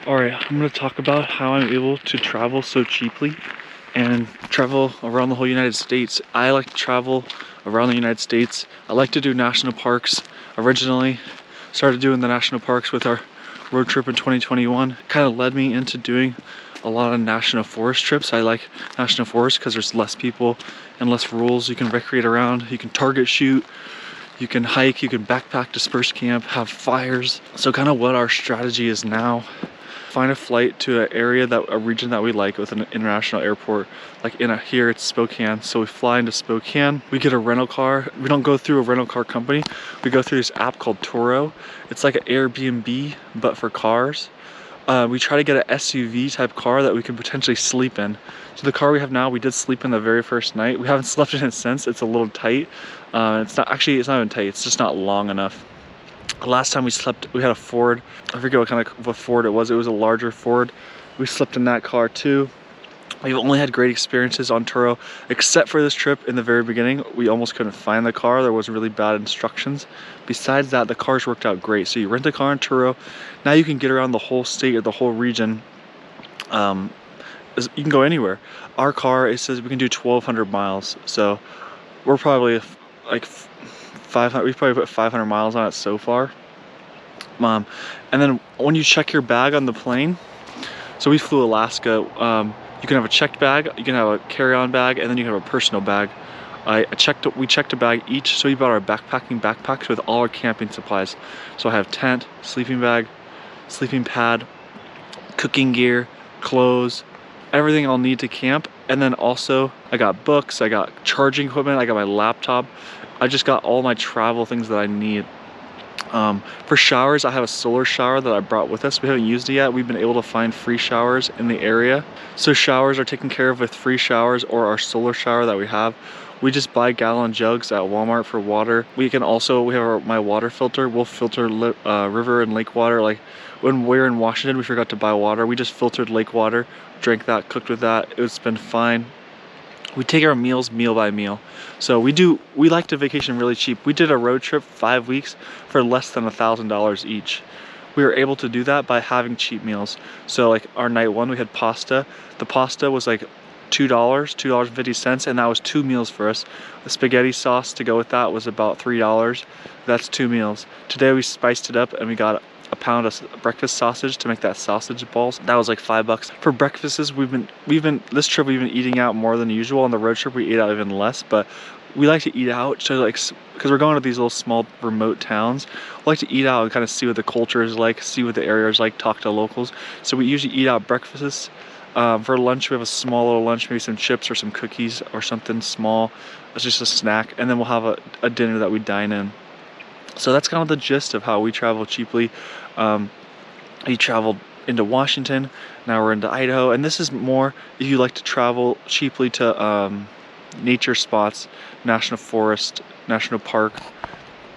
Alright, I'm going to talk about how I'm able to travel so cheaply and travel around the whole United States. I like to travel around the United States. I like to do national parks. Originally started doing the national parks with our road trip in 2021. Kind of led me into doing a lot of national forest trips. I like national forests because there's less people and less rules. You can recreate around, you can target shoot, you can hike, you can backpack, disperse camp, have fires. So kind of what our strategy is now. Find a flight to a region that we like with an international airport. Like here it's Spokane, so we fly into Spokane. We get a rental car. We don't go through a rental car company. We go through this app called Turo. It's like an Airbnb, but for cars. We try to get an SUV type car that we can potentially sleep in. So the car we have now, we did sleep in the very first night. We haven't slept in it since. It's a little tight. It's not even tight. It's just not long enough. Last time we slept, we had a Ford. I forget what kind of a Ford it was. It was a larger Ford. We slept in that car too. We've only had great experiences on Turo, except for this trip in the very beginning. We almost couldn't find the car. There was really bad instructions. Besides that, the cars worked out great. So you rent a car in Turo. Now you can get around the whole state or the whole region. You can go anywhere. Our car, it says we can do 1,200 miles. So we're probably like 500, we've probably put 500 miles on it so far. And then when you check your bag on the plane, so we flew Alaska, you can have a checked bag, you can have a carry-on bag, and then you can have a personal bag. We checked a bag each, so we brought our backpacks with all our camping supplies. So I have tent, sleeping bag, sleeping pad, cooking gear, clothes, everything I'll need to camp. And then also I got books, I got charging equipment, I got my laptop. I just got all my travel things that I need. For showers, I have a solar shower that I brought with us. We haven't used it yet. We've been able to find free showers in the area. So showers are taken care of with free showers or our solar shower that we have. We just buy gallon jugs at Walmart for water. We have my water filter. We'll filter river and lake water. Like when we were in Washington, we forgot to buy water. We just filtered lake water, drank that, cooked with that. It's been fine. We take our meals meal by meal. So we like to vacation really cheap. We did a road trip 5 weeks for less than $1,000 each. We were able to do that by having cheap meals. So like our night one, we had pasta. The pasta was like $2.50, and that was 2 meals for us. The spaghetti sauce to go with that was about $3. That's 2 meals. Today we spiced it up and we got a pound of breakfast sausage to make that sausage balls. That was like $5 for breakfasts. This trip we've been eating out more than usual. On the road trip we ate out even less, but we like to eat out. So like, because we're going to these little small remote towns, we like to eat out and kind of see what the culture is like, see what the area is like, talk to locals. So we usually eat out breakfasts. For lunch we have a small little lunch, maybe some chips or some cookies or something small. It's just a snack, and then we'll have a dinner that we dine in. So that's kind of the gist of how we travel cheaply. We traveled into Washington, now we're into Idaho, and this is more if you like to travel cheaply to nature spots, national forest, national park.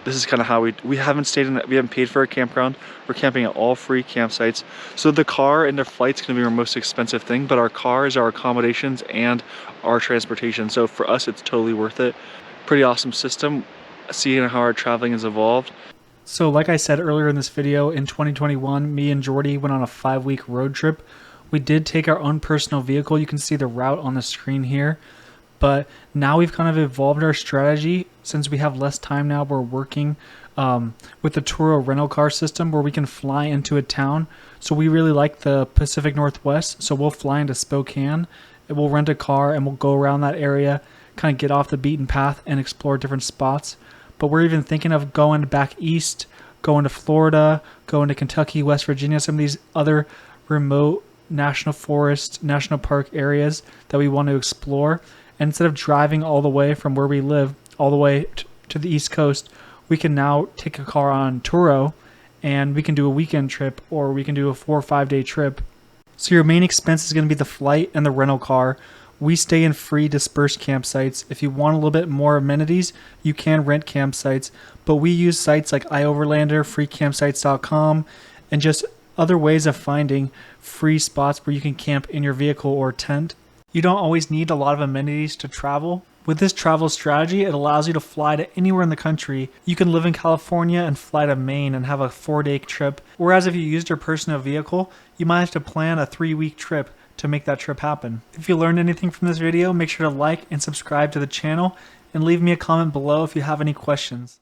This is kind of how we haven't paid for a campground. We're camping at all free campsites. So the car and the flight's gonna be our most expensive thing, but our car is our accommodations and our transportation. So for us, it's totally worth it. Pretty awesome system. Seeing how our traveling has evolved. So like I said earlier in this video, in 2021, me and Jordie went on a 5-week road trip. We did take our own personal vehicle. You can see the route on the screen here. But now we've kind of evolved our strategy since we have less time now. We're working with the Turo rental car system where we can fly into a town. So we really like the Pacific Northwest. So we'll fly into Spokane and we'll rent a car and we'll go around that area, kind of get off the beaten path and explore different spots. But we're even thinking of going back east, going to Florida, going to Kentucky, West Virginia, some of these other remote national forest, national park areas that we want to explore. And instead of driving all the way from where we live all the way to the East Coast, we can now take a car on Turo and we can do a weekend trip, or we can do a 4 or 5 day trip. So your main expense is going to be the flight and the rental car. We stay in free dispersed campsites. If you want a little bit more amenities, you can rent campsites, but we use sites like iOverlander, freecampsites.com, and just other ways of finding free spots where you can camp in your vehicle or tent. You don't always need a lot of amenities to travel, With this travel strategy, it allows you to fly to anywhere in the country. You can live in California and fly to Maine and have a 4-day trip. Whereas if you used your personal vehicle, you might have to plan a 3-week trip to make that trip happen. If you learned anything from this video, make sure to like and subscribe to the channel and leave me a comment below if you have any questions.